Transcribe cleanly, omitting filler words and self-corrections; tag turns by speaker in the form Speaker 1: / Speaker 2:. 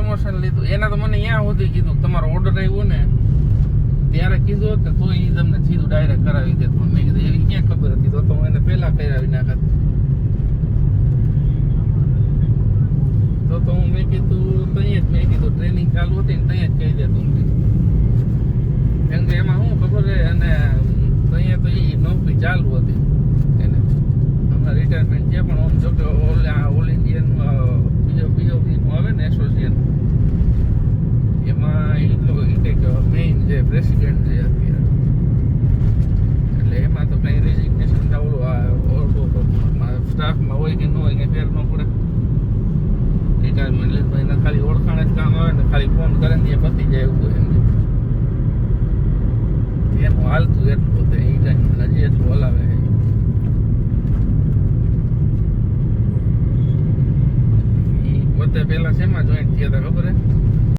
Speaker 1: promotion લીધું એના તો મને અહીંયા સુધી કીધું તમારો ઓર્ડર આવ્યો ને ત્યારે કીધું હોત ને તો એ તમને સીધું ડાયરેક્ટ કરાવી દેત પણ મેં કીધું એવી ક્યાં ખબર હતી તો હું એને પહેલા કરાવી નાખત તો હું મેં કીધું ત્યાં જ મેં કીધું ટ્રેનિંગ ચાલુ હતી ને ત્યાં જ કહી દેતું કેમ કે એમાં શું ખબર છે અને ત્યાં તો એ નોકરી ચાલુ હતી એને હમણાં રિટાયરમેન્ટ છે પણ આમ જો કે ઓલ ઇન્ડિયન બીઓબી આવે ને એસોસિએશન એમાં એ લોકો કંઈક મેઇન છે પ્રેસિડેન્ટ છે અત્યારે એટલે એમાં તો કંઈ રેઝિગ્નેશન સ્ટાફમાં હોય કે ન હોય કંઈ ફેર ન પડે રિટાયરમેન્ટ લીધું એના ખાલી ઓળખાણ જ કામ આવે ને ખાલી ફોન કરે ને એ પતી જાય એવું એમ એનું હાલતું એટલું પોતે એ ટાઈમ હજી એટલું હલાવે એ પોતે પહેલા શેમાં જોઈન્ટ થયા હતા ખબર હે